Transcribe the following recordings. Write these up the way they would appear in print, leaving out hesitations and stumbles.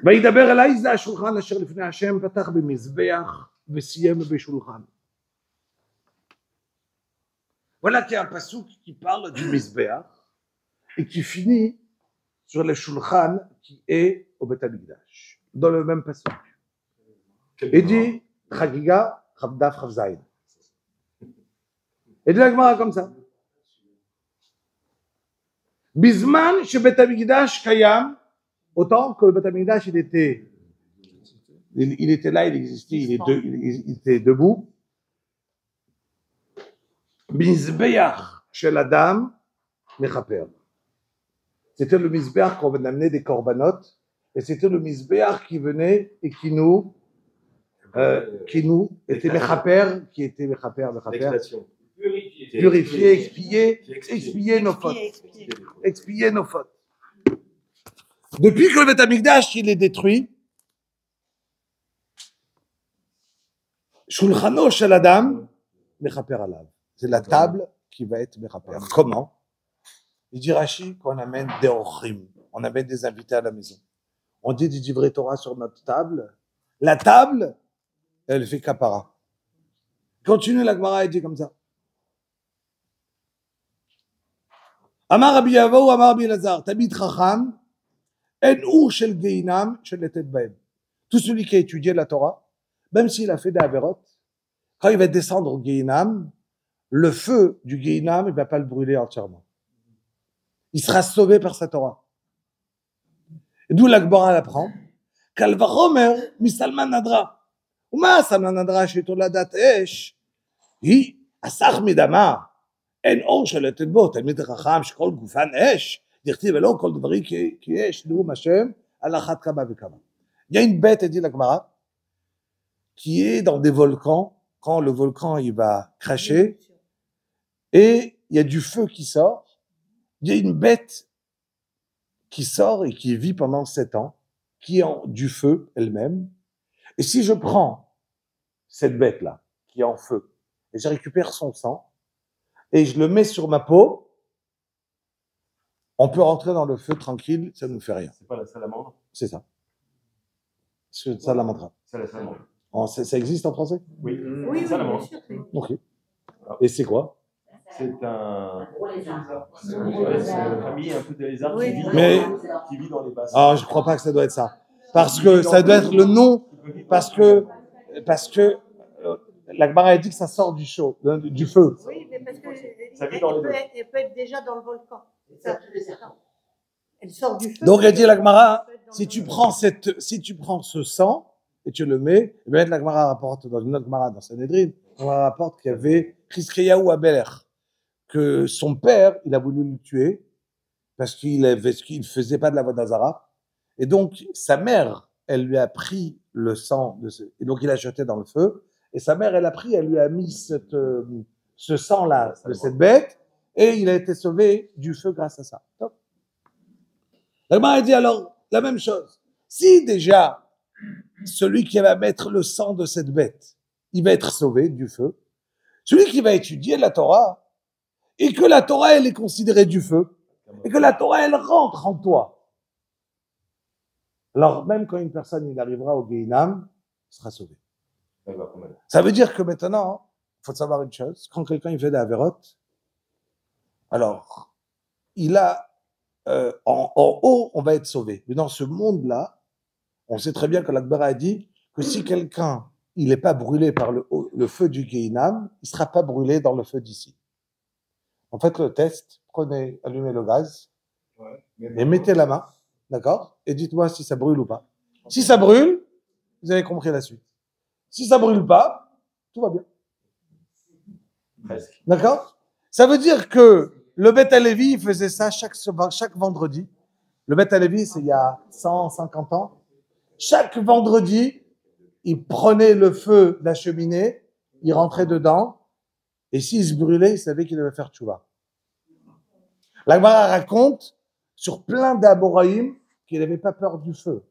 וידבר אליי זה השולחן אשר לפני השם פתח במזבח וסיים בשולחן. Voilà qu'il y a un passouk qui parle du mizbeach et qui finit sur le shulchan qui est au Beth Amikdash, dans le même passouk. Et dit Chagiga Chavdaf Chavzaïn. Et dit la Gemara comme ça. Bizman chez Beth Amikdash Kayam, autant que le Beth Amikdash il était là, il existait, il était debout. Mizbeach chez la dame Mechaper. C'était le mizbeach qu'on amenait des corbanotes, et c'était le mizbeach qui venait et qui nous était mechaper, qui était mechaper. Purifier, expier nos fautes. Expier nos fautes. Depuis que le Beth Amikdash il est détruit, Shulchano shel Adam mechaper alav. C'est la table qui va être mechaper. Comment? Il dit Rashi qu'on amène des orchim, on amène des invités à la maison. On dit du divrei Torah sur notre table. La table, elle fait kapara. Continue la Gemara, elle dit comme ça. Amar Rabbi Yavo, Amar Rabbi Elazar, Tamid Chacham, En Ur Shel Geinam Shel Etet Baem. Tout celui qui a étudié la Torah, même s'il a fait des averot, quand il va descendre au Geinam, le feu du Geinam, il ne va pas le brûler entièrement. Il sera sauvé par sa Torah. Et d'où la Gemara l'apprend. Kalvachomer misalman nadra. Uma salman nadra shetoladat esh. Hi asach midama. En or sheletet bo talmid chacham shekol gufan esh. Dirti velo kol dvari ki esh num Hashem al achat kama vekama. Il y a une bête, dit la Gemara, qui est dans des volcans. Quand le volcan il va cracher et il y a du feu qui sort. Il y a une bête qui sort et qui vit pendant 7 ans, qui est du feu elle-même. Et si je prends cette bête-là, qui est en feu, et je récupère son sang, et je le mets sur ma peau, on peut rentrer dans le feu tranquille, ça ne nous fait rien. C'est pas la salamandre? C'est ça. C'est salamandre. C'est la salamandre. Ça existe en français? Oui, Oui, salamandre. Ok. Et c'est quoi? C'est un Gros lézard. c'est une famille un peu de lézards Oui. qui vit dans les bassins. Ah, je crois pas que ça doit être ça. Parce que ça doit être le nom, parce que la Gemara a dit que ça sort du feu. Oui, mais parce que Ça vit dans les deux. elle peut être déjà dans le volcan. Ça, elle sort du feu. Donc elle dit la Gemara, si tu prends ce sang et tu le mets, et bien la Gemara rapporte dans une autre Gemara dans Sanhedrin, la Gemara rapporte qu'il y avait Chizkiyahu Abeler, que son père, il a voulu le tuer parce qu'il faisait pas de la Avodah Zara. Et donc, sa mère, elle lui a pris le sang, et donc il a jeté dans le feu. Et sa mère, elle lui a mis ce sang-là de cette bête, et il a été sauvé du feu grâce à ça. Donc, la Gemara dit alors la même chose. Si déjà, celui qui va mettre le sang de cette bête, il va être sauvé du feu, celui qui va étudier la Torah, et que la Torah, elle est considérée du feu, et que la Torah, elle rentre en toi. Alors, même quand une personne, il arrivera au Gehinam, il sera sauvé. Ça veut dire que maintenant, il faut savoir une chose, quand quelqu'un il fait des avérotes, alors, il a, en haut, on va être sauvé. Mais dans ce monde-là, on sait très bien que l'Akbara a dit que si quelqu'un, il n'est pas brûlé par le feu du Gehinam, il ne sera pas brûlé dans le feu d'ici. En fait, le test, allumez le gaz, et mettez la main, d'accord? Et dites-moi si ça brûle ou pas. Si ça brûle, vous avez compris la suite. Si ça brûle pas, tout va bien. Presque. D'accord? Ça veut dire que le Beth Alevi faisait ça chaque vendredi. Le Beth Alevi, c'est il y a 150 ans. Chaque vendredi, il prenait le feu de la cheminée, il rentrait dedans, et s'il se brûlait, il savait qu'il devait faire tchouva. La Gemara raconte sur plein d'Aboraïm qu'il n'avait pas peur du feu.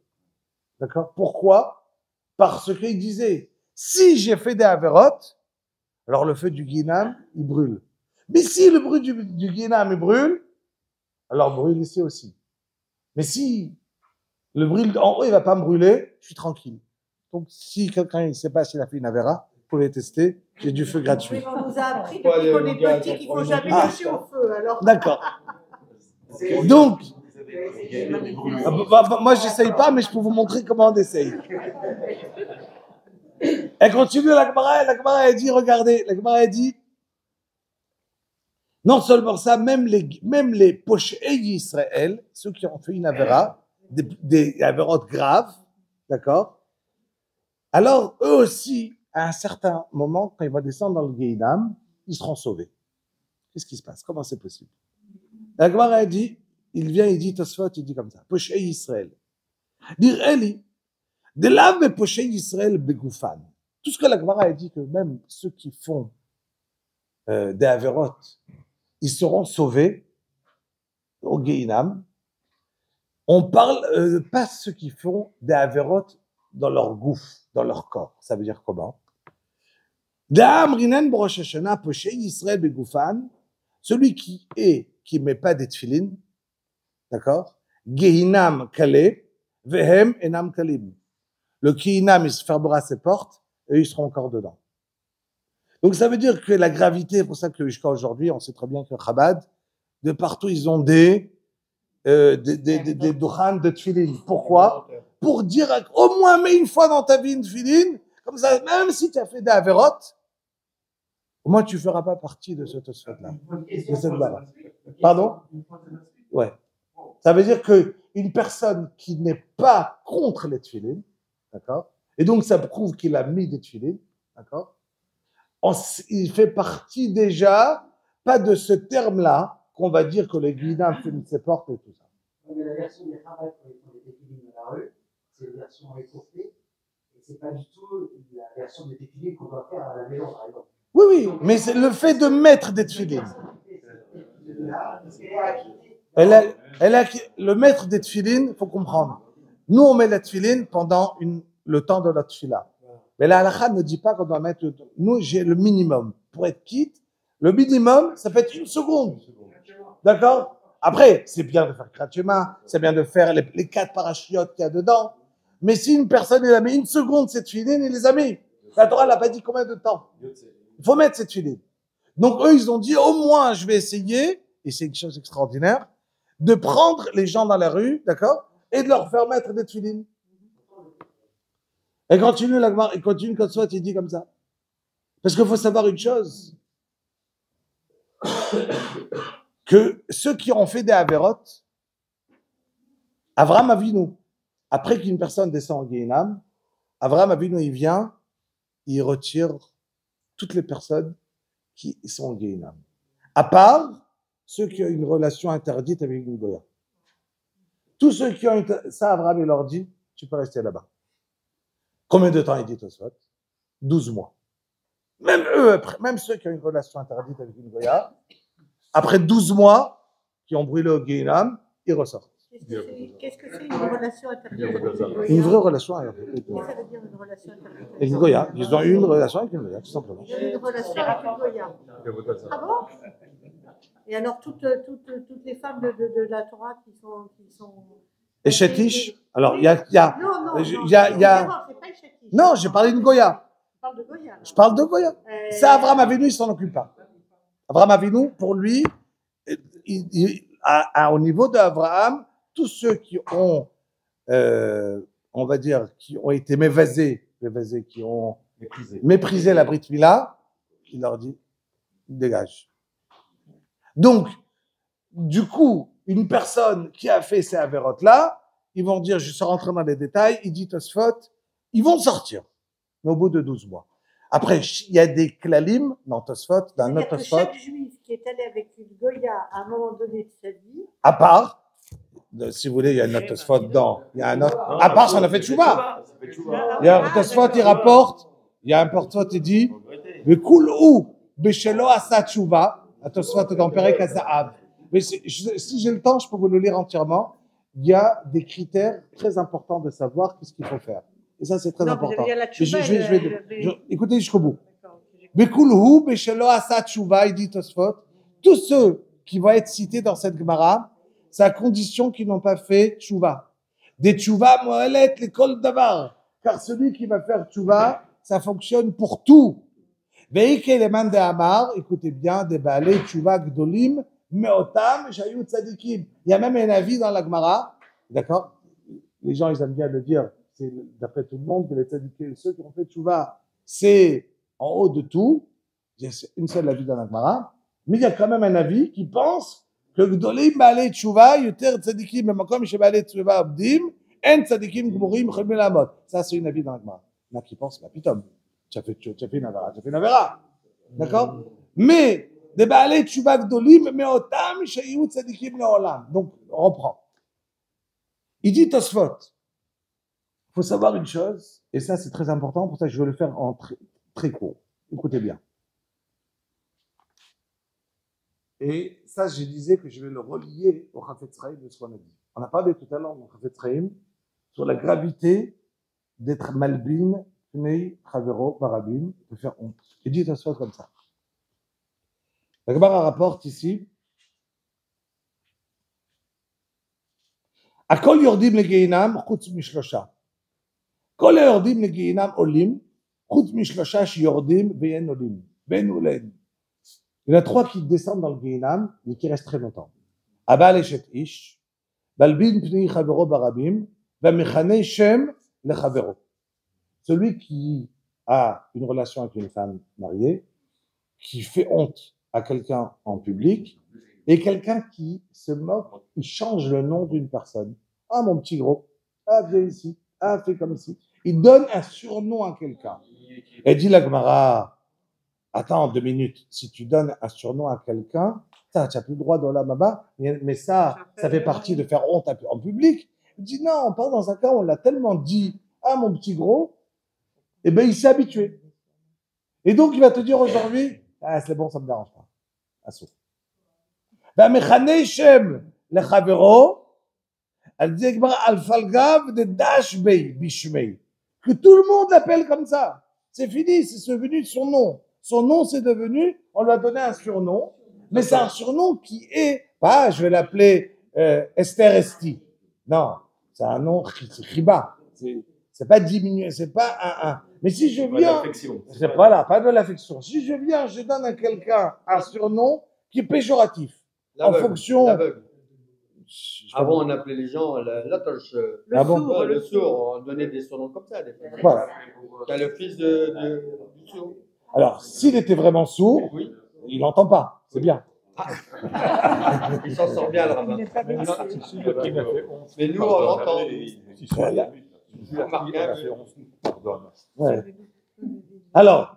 D'accord? Pourquoi? Parce qu'il disait, si j'ai fait des avérotes, alors le feu du Gehinam, il brûle. Mais si le bruit du Gehinam, il brûle, alors brûle ici aussi. Mais si Le brûle en haut, il va pas me brûler, je suis tranquille. Donc, si quelqu'un ne sait pas s'il a fait une avéra, vous pouvez tester, j'ai du feu gratuit. Oui, on nous a appris depuis qu'on est petit qu'il ne faut jamais toucher au feu. Alors. D'accord. Donc, moi, j'essaye pas, mais je peux vous montrer comment on essaye. Elle continue, la Gemara, elle dit, regardez, la Gemara, elle dit, non seulement ça, même les pochés d'Israël, ceux qui ont fait une avéra, des avérotes graves, d'accord? Alors, eux aussi, à un certain moment, quand ils vont descendre dans le Gehinam, ils seront sauvés. Qu'est-ce qui se passe? Comment c'est possible? La Gemara, elle dit, il vient, il dit, Tosfot, il dit comme ça, poché Israël. Dire Eli, de là, mais poché Israël, begoufan. Tout ce que la Gemara a dit, que même ceux qui font des avérotes, ils seront sauvés au Gehinam. On parle pas ceux qui font des avérotes dans leur gouffre, dans leur corps. Ça veut dire comment? Celui qui met pas des tefilines, d'accord? Gehinam kale, vehem enam kalim. Le Gehinam, il se fermera ses portes et ils seront encore dedans. Donc ça veut dire que la gravité, pour ça que jusqu'à aujourd'hui, on sait très bien que Chabad, de partout, ils ont des dourans de tefilin. Pourquoi? Pour dire au moins mets une fois dans ta vie une tefilin, comme ça, même si tu as fait des avérotes, au moins tu ne feras pas partie de ce tosfot-là, de cette balle. Pardon? Ouais. Ça veut dire qu'une personne qui n'est pas contre les tefilin, d'accord? Et donc ça prouve qu'il a mis des tefilin, d'accord? Il fait partie déjà, pas de ce terme-là, qu'on va dire que le Gehinam ferme ses portes et tout ça. Mais la version des Chabad quand ils font des tefilines dans la rue, c'est une version écourtée, et c'est pas du tout la version des tefilines qu'on doit faire à la maison, par exemple. Oui, oui, mais c'est le fait de mettre des tefilines. Le maître des tefilines, il faut comprendre. Nous, on met la tefiline pendant le temps de la tefila. Mais la halakha ne dit pas qu'on doit mettre. Nous, j'ai le minimum. Pour être quitte, le minimum, ça peut être 1 seconde. D'accord? Après, c'est bien de faire Kratchema, c'est bien de faire les 4 parachiotes qu'il y a dedans. Mais si une personne, elle a mis 1 seconde cette filine, il les a mis. La Torah n'a pas dit combien de temps. Il faut mettre cette filine. Donc, eux, ils ont dit, au moins, je vais essayer, et c'est une chose extraordinaire, de prendre les gens dans la rue, d'accord? Et de leur faire mettre des filines. Et continue, il continue quand soit, il dit comme ça. Parce qu'il faut savoir une chose, que ceux qui ont fait des avérotes, Avraham Avinu, après qu'une personne descend au Gehinam, Avraham Avinu, il vient, il retire toutes les personnes qui sont au Gehinam. À part ceux qui ont une relation interdite avec une goya. Tous ceux qui ont ça, Avraham, il leur dit, tu peux rester là-bas. Combien de temps il dit Tosfot? 12 mois. Même eux, même ceux qui ont une relation interdite avec une goya, après 12 mois, qui ont brûlé au Gehinam, ils ressortent. Qu'est-ce que c'est une relation interdite avec une goya? Une vraie relation avec une Qu'est-ce que ça veut dire une relation interdite avec une goya. Ils ont eu une relation avec une goya, tout simplement. Ils ont eu une relation avec une goya. Ah bon? Et alors toutes les femmes de la Torah qui sont Et Chétish, alors il y a non, j'ai parlé d'une goya. Je parle de goya. Je parle de goya. Ça, Avraham Avinu, il s'en occupe pas. Avraham Avinu, pour lui, au niveau d'Avraham, tous ceux qui ont, on va dire, qui ont été mévasés, qui ont méprisé la Brit Mila, il leur dit, dégage. Donc, du coup, une personne qui a fait ces avérotes-là, ils vont dire, je suis rentré dans les détails, il dit Tosfot, ils vont sortir, mais au bout de 12 mois. Après, il y a des klalim dans Tosfot, dans notre Tosfot. Chaque juif qui est allé avec une goya à un moment donné de sa vie, à part, si vous voulez, il y a un autre Tosfot dedans, il y a un autre, à part, ça en a fait tchouva. Il y a un Tosfot, il rapporte, il y a un Tosfot, il dit, le kul ou, beshelo asa tchouva, un Tosfot dans Perek HaZahav. Mais si j'ai le temps, je peux vous le lire entièrement. Il y a des critères très importants de savoir qu'est-ce qu'il faut faire. Et ça, c'est très important. Écoutez jusqu'au bout. Bekulhu, Beshelo Asa Tshuva, il dit Tosfot. Tous ceux qui vont être cités dans cette Gemara, c'est à condition qu'ils n'ont pas fait Tshuva. Des tchouva moelet l'école davar. Car celui qui va faire tchouva, ça fonctionne pour tout. Veike eleman de Amar, écoutez bien, des balais tchouva gdolim, meotam, shayut tzadikim. Il y a même un avis dans la Gemara, d'accord? Les gens, ils aiment bien le dire, c'est d'après tout le monde que les tzadikim, ceux qui ont fait tchouva, c'est en haut de tout. Il y a une seule avis dans la Gemara, mais il y a quand même un avis qui pense que gdolim balei tchouva, yuter tzadikim, bemakom shebalei tchouva abdim, en tzadikim gmurim chol melamot. Ça, c'est une avis dans la Gemara. Il y en a qui pensent, bah, putain, tu as fait une avera. D'accord? Mais, des balei tchouva gdolim, mais otam shayut tzadikim leolam. Donc, on reprend. Il dit Tosfot. Il faut savoir une chose, et ça, c'est très important, pour ça que je veux le faire en très court. Écoutez bien. Et ça, je disais que je vais le relier au Chafetz Chaim de ce qu'on a dit. On a parlé tout à l'heure dans Chafetz Chaim sur la gravité d'être malbin, pnei, chavero, barabim, de faire honte. Il dit Tosfot comme ça. La Gemara rapporte ici Akol yordim legehinam chutz mishlosha. Kol yordim legehinam olim chutz mishlosha shiyordim ve'en olim ve'en ulen. Il y en a 3 qui descendent dans le Gehinam, mais qui restent très longtemps. Abal eshet ish, balbin pnei chavero barabim, v'mechanei shem lechavero. Celui qui a une relation avec une femme mariée, qui fait honte à quelqu'un en public, et quelqu'un qui se moque, il change le nom d'une personne. Ah, mon petit gros, ah, viens ici, ah, fais comme ici. Il donne un surnom à quelqu'un. Et dit la Gemara, attends 2 minutes, si tu donnes un surnom à quelqu'un, tu n'as plus le droit dans la maba, mais ça fait partie de faire honte en public. Il dit non, on parle dans un cas où on l'a tellement dit, ah mon petit gros, et ben il s'est habitué. Et donc il va te dire aujourd'hui, ah c'est bon, ça me dérange pas. Assouf. והמכנה שם לחברו, על זה כבר אלפלגב דדש בי בשמי. Que tout le monde l'appelle comme ça. C'est fini, c'est devenu son nom. Son nom, c'est devenu, on lui a donné un surnom, mais c'est un surnom qui est, pas, je vais l'appeler Esther Esti. Non, c'est un nom Chiba. C'est pas diminué, c'est pas un. Mais si je viens, c'est pas là, pas de l'affection. Si je viens, je donne à quelqu'un un surnom qui est péjoratif. En fonction. Avant, on appelait les gens l'atoche. Le sourd, on donnait des surnoms comme ça. Voilà. T'as le fils du sourd. Alors, s'il était vraiment sourd, oui. Il n'entend pas. C'est bien. Il s'en sort bien, le rabbin. Mais nous, on l'entend. Ouais. Alors,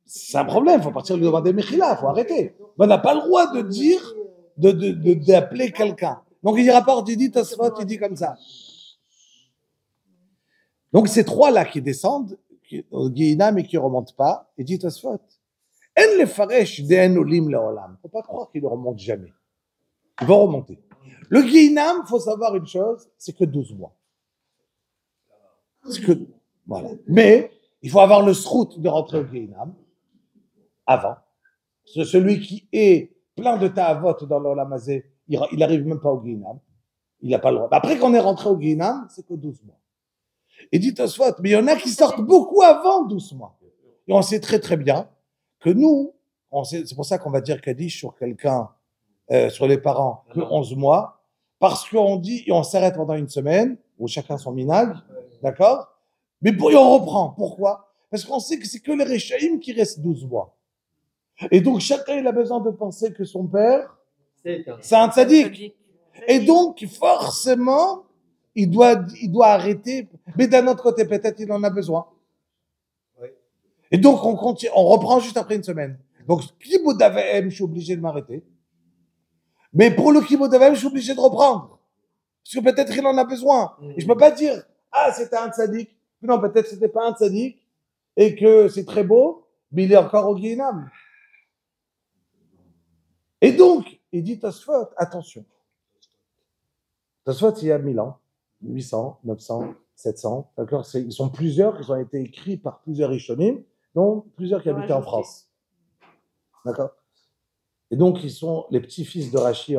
c'est un problème. Il faut partir lui demander Mechila. Il faut arrêter. Mais on n'a pas le droit de dire, d'appeler quelqu'un. Donc, il rapporte, il dit Tosfot, il dit comme ça. Donc, ces 3-là qui descendent, au Gehinam et qui ne remontent pas, il dit Tosfot. En le faresh d'en olim leolam. Il ne faut pas croire qu'ils ne remontent jamais. Ils vont remonter. Le Gehinam, il faut savoir une chose, c'est que 12 mois. Voilà. Mais, il faut avoir le srout de rentrer au Gehinam avant. Celui qui est plein de ta'avot dans l'olam hazé, il n'arrive même pas au Gehinam. Il n'a pas le droit. Après qu'on est rentré au Gehinam, c'est que 12 mois. Et dit Tosfot, mais il y en a qui sortent beaucoup avant 12 mois. Et on sait très très bien que nous, c'est pour ça qu'on va dire Kaddish sur quelqu'un, sur les parents, que 11 mois, parce qu'on dit, et on s'arrête pendant une semaine, où chacun son minag, d'accord? Mais et on reprend. Pourquoi? Parce qu'on sait que c'est que les Réchaïm qui restent 12 mois. Et donc chacun il a besoin de penser que son père, c'est un tzaddik. Et donc forcément, il doit arrêter. Mais d'un autre côté, peut-être il en a besoin. Et donc on continue, on reprend juste après une semaine. Donc Kibbutz Avim, je suis obligé de m'arrêter. Mais pour le Kibbutz Avim, je suis obligé de reprendre. Parce que peut-être il en a besoin. Et je ne peux pas dire, ah c'était un tzaddik. Non, peut-être c'était pas un tzaddik et que c'est très beau, mais il est encore au Gehinam. Et donc, il dit Tosfot, attention. Tosfot, il y a 1000 ans, 800, 900, 700, d'accord? Ils sont plusieurs qui ont été écrits par plusieurs Rishonim, dont plusieurs qui habitaient en France. D'accord? Et donc, ils sont les petits-fils de Rachi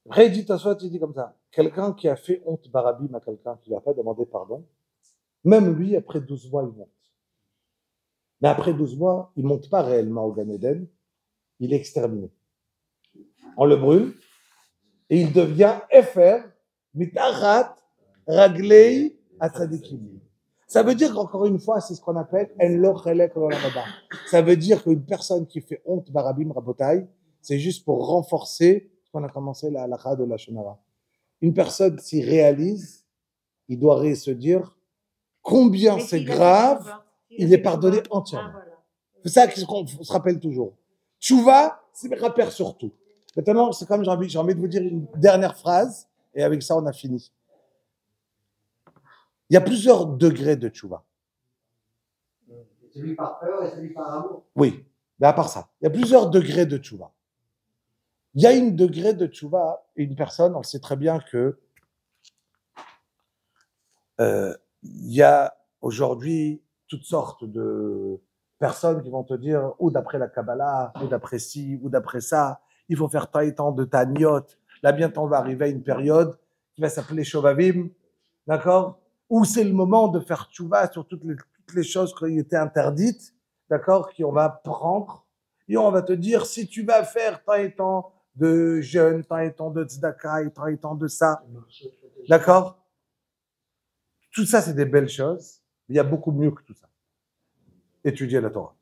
Après, il dit comme ça, quelqu'un qui a fait honte barabim à quelqu'un qui ne lui a pas demandé pardon, même lui, après 12 mois, il monte. Mais après 12 mois, il ne monte pas réellement au Gan Eden, il est exterminé. On le brûle, et il devient Efer, Mitachat, Raglei, Atzadikim. Ça veut dire qu'encore une fois, c'est ce qu'on appelle En Chelek Olamaba. Ça veut dire qu'une personne qui fait honte barabim rabotai, c'est juste pour renforcer ce qu'on a commencé la halakha de la Shonara. Une personne s'y réalise, il doit se dire combien c'est grave, il est pardonné entièrement. C'est ça qu'on se rappelle toujours. Tchouva, c'est rappel surtout. Maintenant, c'est comme j'ai envie de vous dire une dernière phrase, et avec ça, on a fini. Il y a plusieurs degrés de tchouva. Celui par peur et celui par amour. Oui, mais à part ça, il y a plusieurs degrés de tchouva. Il y a une degré de tchouva, et une personne, on sait très bien que il y a aujourd'hui toutes sortes de personnes qui vont te dire, ou d'après la Kabbalah, ou d'après ci, ou d'après ça, il faut faire tant et tant de taniot. Là, bientôt, on va arriver à une période qui va s'appeler Shovavim, d'accord? Où c'est le moment de faire tchouva sur toutes les choses qui étaient interdites, d'accord? Qu'on va prendre, et on va te dire, si tu vas faire tant et tant de jeûne, tant et tant de tzedaka, et tant et tant de ça, d'accord? Tout ça, c'est des belles choses, mais il y a beaucoup mieux que tout ça. Étudier la Torah.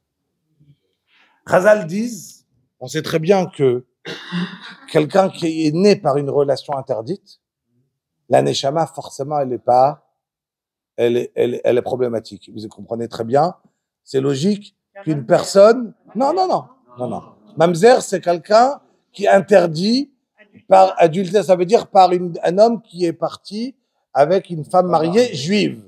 Chazal disent, on sait très bien que quelqu'un qui est né par une relation interdite, la neshama, forcément, elle est problématique. Vous comprenez très bien. C'est logique qu'une personne, non. Mamzer, c'est quelqu'un qui interdit par adultère. Ça veut dire par un homme qui est parti avec une femme mariée juive.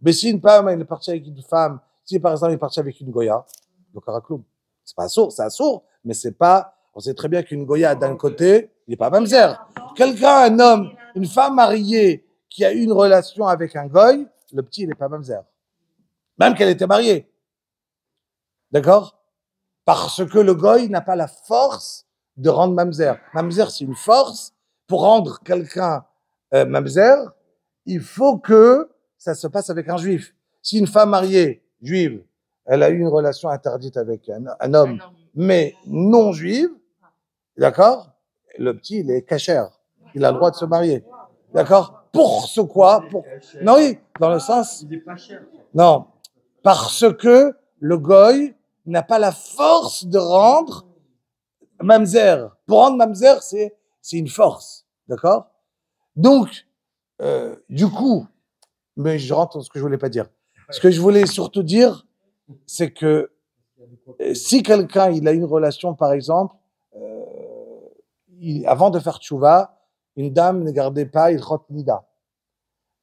Mais si une femme, elle est partie avec une femme, si par exemple, il est parti avec une goya, le karakloum, c'est pas assourd, c'est assourd, mais c'est pas, on sait très bien qu'une goya d'un côté, il n'est pas mamzer. Quelqu'un, un homme, une femme mariée qui a eu une relation avec un goy, le petit, il n'est pas mamzer. Même qu'elle était mariée. D'accord? Parce que le goy n'a pas la force de rendre mamzer. Mamzer, c'est une force. Pour rendre quelqu'un mamzer, il faut que ça se passe avec un juif. Si une femme mariée, juive, elle a eu une relation interdite avec un homme, mais non juive, d'accord? Le petit, il est cachère. Il a le droit de se marier. D'accord? Pour ce quoi? Non, oui, dans le sens. Il est pas cher. Non. Parce que le goy n'a pas la force de rendre mamzer. Pour rendre mamzer, c'est une force. D'accord? Donc, du coup, mais je rentre dans ce que je voulais pas dire. Ce que je voulais surtout dire, c'est que si quelqu'un, il a une relation, par exemple, avant de faire tchouva, une dame ne gardait pas ilchot nida.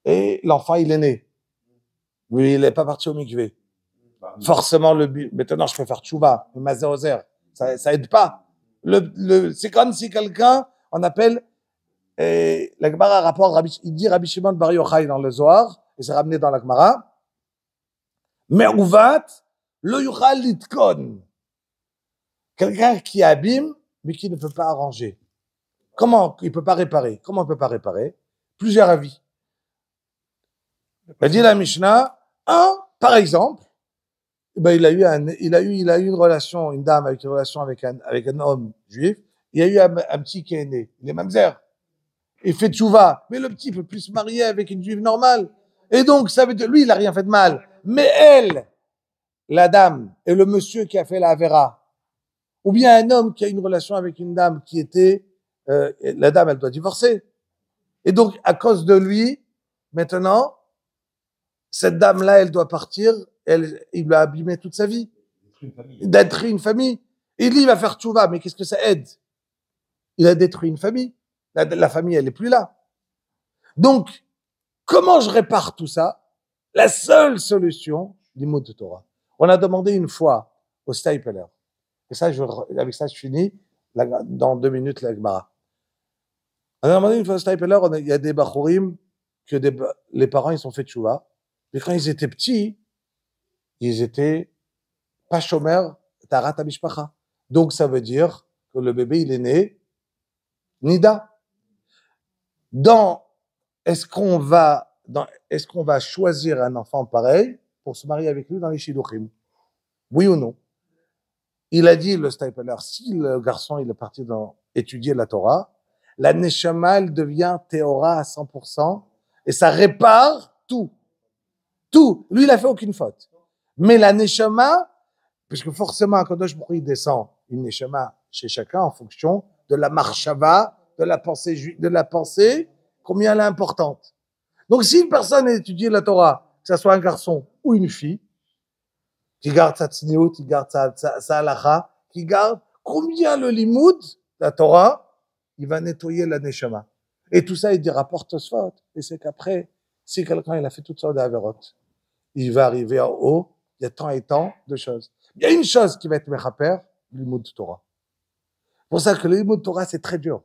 Et l'enfant, il est né. Oui, il n'est pas parti au mikvé. Forcément, le but, maintenant, je peux faire tchouva, le mazé ozer. Ça aide pas. C'est comme si quelqu'un, on appelle, la Gemara rapporte, il dit Rabbi Shimon Bar Yochai dans le Zohar, et c'est ramené dans la Gemara, Me'uvat, lo yuchal litkon. Quelqu'un qui abîme, mais qui ne peut pas arranger. Comment il ne peut pas réparer? Comment il ne peut pas réparer? Plusieurs avis. Il dit la Mishnah, par exemple, ben il a eu une relation, une dame avec une relation avec un homme juif, il y a eu un petit qui est né, il est mamzer. Il fait tchouva, mais le petit ne peut plus se marier avec une juive normale. Et donc, ça veut dire, lui, il n'a rien fait de mal. Mais elle, la dame, et le monsieur qui a fait la avera, ou bien un homme qui a une relation avec une dame qui était, la dame, elle doit divorcer. Et donc, à cause de lui, maintenant, cette dame-là, elle doit partir, il lui a abîmé toute sa vie. D'être une famille. Et lui, il va faire tchouva, mais qu'est-ce que ça aide? Il a détruit une famille. La famille, elle n'est plus là. Donc, comment je répare tout ça? La seule solution, l'imout de Torah. On a demandé une fois au Stapler, et ça, avec ça, je finis, dans 2 minutes, la Gemara. On a demandé une fois au Stapler, il y a des bachourim, que les parents, ils sont fait tchouva, mais quand ils étaient petits, ils étaient pas chômeurs, tarat amishpacha. Donc, ça veut dire que le bébé, il est né, nida. est-ce qu'on va choisir un enfant pareil pour se marier avec lui dans les Shidduchim? Oui ou non? Il a dit, le Stapler, si le garçon il est parti étudier la Torah, la Neshama elle devient Théora à 100% et ça répare tout. Tout. Lui, il a fait aucune faute. Mais la Neshama, parce que forcément, quand il descend une Neshama chez chacun en fonction de la marshava, de la pensée, combien elle est importante. Donc, si une personne a étudié la Torah, que ce soit un garçon ou une fille, qui garde sa tzniut, qui garde sa halacha, qui garde combien le limoud, la Torah, il va nettoyer la neshama. Et tout ça, il dit, rapporte Tosfot. Et c'est qu'après, si quelqu'un, il a fait toutes sortes d'avérotes, il va arriver en haut, il y a tant et tant de choses. Il y a une chose qui va être mechaper, le limoud Torah. C'est pour ça que le limoud Torah, c'est très dur.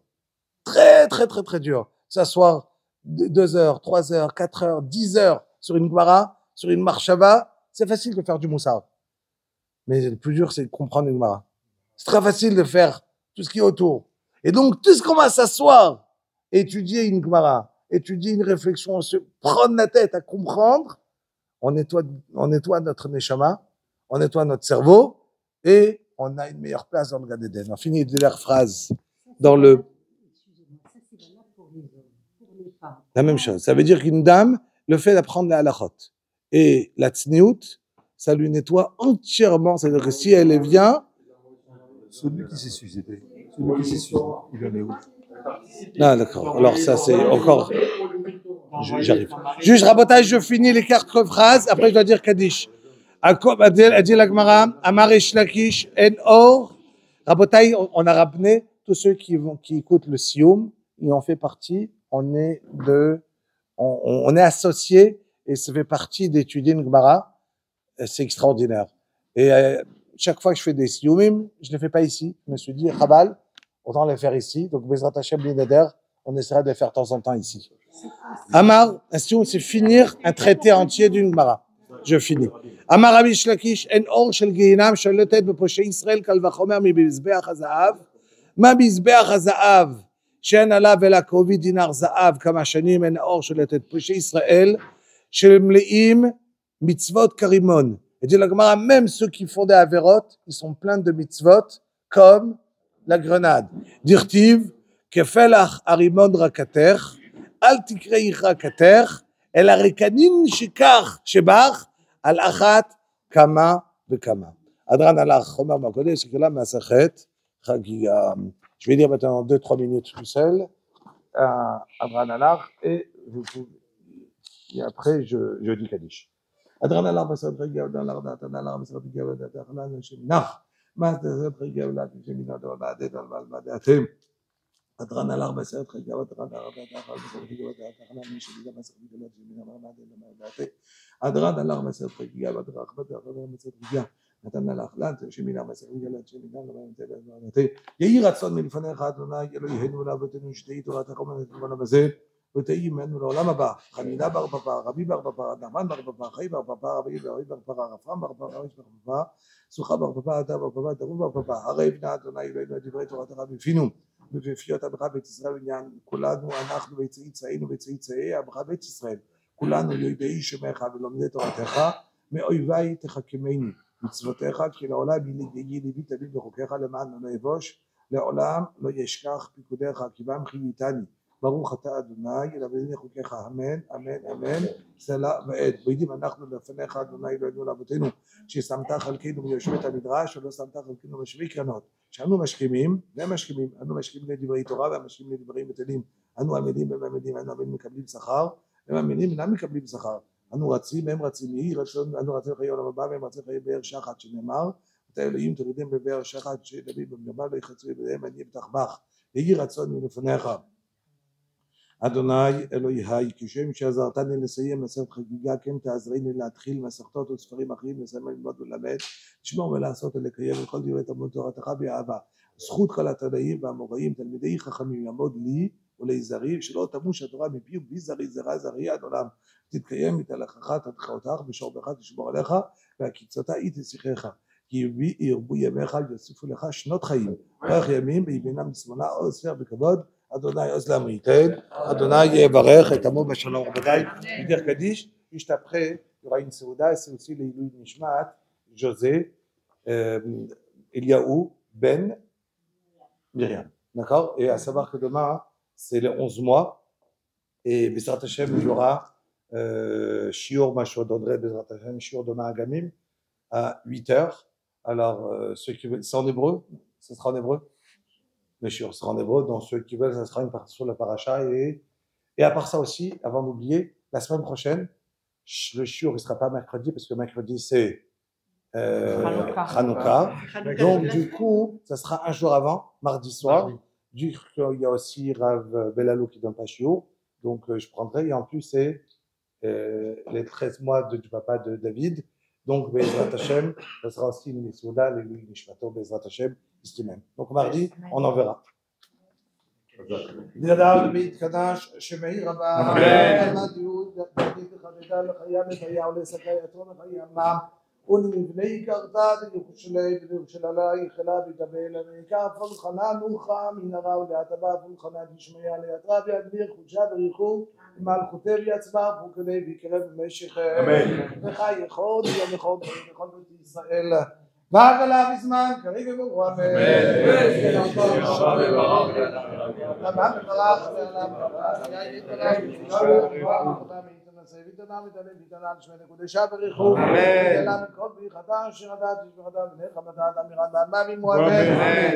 Très, très, très, très dur. S'asseoir 2 heures, 3 heures, 4 heures, 10 heures sur une Gemara, sur une marshava, c'est facile de faire du moussard. Mais le plus dur, c'est de comprendre une Gemara. C'est très facile de faire tout ce qui est autour. Et donc, tout ce qu'on va s'asseoir, étudier une Gemara, étudier une réflexion, se prendre la tête à comprendre, on nettoie notre neshama, on nettoie notre cerveau, et on a une meilleure place dans le Gan Eden. On finit de leur phrase dans le... La même chose. Ça veut dire qu'une dame, le fait d'apprendre la halachot et la tzniut, ça lui nettoie entièrement. C'est-à-dire que si elle vient... Celui qui s'est suicidé, il en est où? Ah, d'accord. Alors ça, c'est encore... J'arrive. Juste, rabotage, je finis les 4 phrases. Après, je dois dire Kaddish. A dit la Gemara, Amar Reish Lakish, En Or. Rabotage, on a ramené tous ceux qui écoutent le Sioum. Ils en fait partie. On est associés et ça fait partie d'étudier une Gemara. C'est extraordinaire. Et chaque fois que je fais des Sioumim, je ne les fais pas ici. Je me suis dit, Chabal, autant les faire ici. Donc, Bezrat Hashem B'Neder, on essaiera de les faire de temps en temps ici. Amar, un Sioum, c'est finir un traité entier d'une Gemara. Je finis. Amar Rabbi Shlakish, En Or Shel Gehinam, Sholotet B'Poshe Israël, Kal Vachomer, Mi Bizbeach HaZahav, Ma Bizbeach HaZahav, שאין עליו אלא כעובי דינר זהב כמה שנים אין האור שולטת פושעי ישראל שמלאים מצוות כרימון. Et dit la Gemara, même ceux qui font des avérotes, ils sont pleins de mitzvot comme la grenade. Dirtiv, כפלח הרימון רקתך, אל תקראי רקתך, אלא רקנין שכך שבך, על אחת כמה וכמה. אדרן הלך, אומר מהקודש, שכלה מהסחת, חגיגה. Je vais dire maintenant 2-3 minutes tout seul, Adran Alar, et après je dis Kaddish. Adran Alar, Masad Regav, Dan Larda, Adran Alar, Masad Regav, Dan Larda, Sheminach, Masad Regav, Dan Sheminach, Dan Larda, Dan Valmadatem, Adran Alar, Masad Regav, Dan Larda, Dan Masad Regav, Dan Larda, Sheminach, Masad Regav, Sheminach, Dan Valmadatem, Adran Alar, Masad Regav, Dan Larda, Masad Regav, נתן לך לנט שמינה מסרים גלת שמינה למען יהי רצון מלפניך אדוני אלוהינו ולאבותינו שתהי תורתך ומנתנו בזה ותהי ממנו לעולם הבא חנינה בר פפא רבי בר פפא נחמן בר פפא חי בר פפא רבי בר פפא רפרם בר פפא רבי בר פפא סוחה בר פפא אתה בר פפא דרום בר פפא הרי בנה אדוני אלוהינו את דברי תורתך בפינו ובפיות עמך בית ישראל בעניין כולנו אנחנו וצאצאינו וצאצאי עמך בית ישראל כולנו יודעי שמך ולומדי תורתך מאויבי תחכמני מצוותיך כי לעולם יהי ליבי תמיד בחוקיך למען לא יבוש לעולם לא ישכח פיקודיך כי בם חייתני ברוך אתה אדוני אלוהינו חוקיך אמן אמן אמן סלע ועד וידים אנחנו לפניך אדוני אלוהינו לאבותינו ששמת חלקנו מיושבי המדרש ולא שמת חלקנו משבי קרנות שאנו משכימים ומשכימים אנו משכימים לדברי תורה והמשכימים לדברי בטלים אנו עמלים ומעמדים אנו עמלים מקבלים שכר ומעמלים אינם מקבלים שכר אנו רצים, הם רצים, יהי רצון, אנו רצים חיי עולם הבא, והם רצים חיי באר שחת, שנאמר, את האלוהים תורידם בבאר שחת, שדוד במגמה לא יחצו בהם, אני אבטח בך, יהי רצון מלפניך. אדוני אלוהי, כשם שעזרתני לסיים מסכת חגיגה, כן תעזריני להתחיל מסכתות וספרים אחרים, לסיים ללמוד ולמד, לשמור ולעשות ולקיים וכל דברי תלמוד תורתך באהבה. זכות כל התנאים והאמוראים, תלמידי חכמים, לעמוד לי ולזרי, שלא תמוש התורה מפיו, בלי זרי זרע זרי עד עולם. תתקיים מתהלכך תדחותך בשורבך תשמור עליך והקיצותה היא תשיחך כי ירבו ימיך ויוסיפו לך שנות חיים אורך ימים וימינם בשמאלה או ספר בכבוד Adonai Oslam Yitel, Adonai Yevarech et Amo Bashalom Rabadai, lui dire Kaddish. Juste après, il y aura une Seuda, et c'est aussi les Ilui Nishmat, José, Eliaou, Ben, Myriam. D'accord? Et à savoir que demain, c'est les 11 mois, et Bezrat Hashem, il y aura Shiur Mashua d'André, Bezrat Hashem, Shiur demain à Gamim, à 8h. Alors, ceux qui veulent, c'est en hébreu? Ce sera en hébreu? Le Shiur sera en hébreu, donc ceux qui veulent, ça sera une partie sur la paracha. Et à part ça aussi, avant d'oublier, la semaine prochaine, le Shiur ne sera pas mercredi, parce que mercredi c'est Hanouka. Donc, du coup, ça sera un jour avant, mardi soir. Du coup, il y a aussi Rav Belalou qui donne pas Shiur. Donc, je prendrai. Et en plus, c'est les 13 mois du papa de David. Donc, Bezrat Hashem, ça sera aussi une Souda, les Louis Nishmato, Bezrat Hashem, ici même. Donc, mardi, on en verra. Nidadav Beit Kadash, Shemei Rabba, Amen. ולבני קרתת ירושלי ולירושלי חלה בגבל המקף פולחנה נוחה מנהרה ולעטבה פולחנה דשמיה ליתרה וידביר חודשה וריחום מלכותי ויצבח וכדי ויקרב במשך וחייכות וימכות וכל בית ישראל ועגלה בזמן קריב וברוך אמן אמן מברך ויתנה מתעלה ויתנה על שמי נקודשה בריחום ויתנה מכל בריחתה אשר הדעת ושבחתה בניך מדעת אמירת ועל מה ממועמד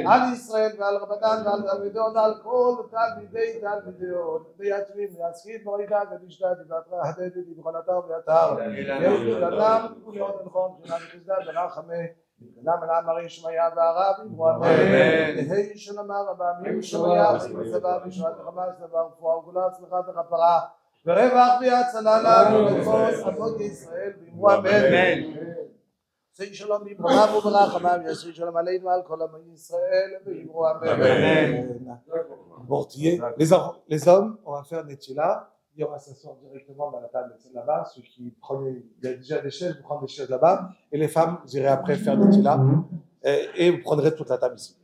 על ישראל ועל רבתן ועל תלמידות על כל תלמידות ויתרים ויעסקית מורידה ודשתה דיבתרה הדדת ובחלתה ויתר ויתר אדם ולאות נכון בחינה וחסדה ורחמי ונם אל אמרי שמיה והרב ומועמד להי שנאמר רבה מי שמיה וסבא וישועת וחמאס דבר רפואה וגולה הצלחה וכפרה ורווח והצלה לנו בכל אבות ישראל ואמרו אמן. עשי שלום בברכה וברחמיו יעשי שלום עלינו על כל עמי ישראל ואמרו amen. Bon, les hommes, on va faire Netila. Il y aura s'asseoir directement dans la table là-bas. Ceux qui prenaient, il y a déjà des chaises, vous prenez des chaises là-bas. Et les femmes, vous irez après faire Netila. Et vous prendrez toute la table ici.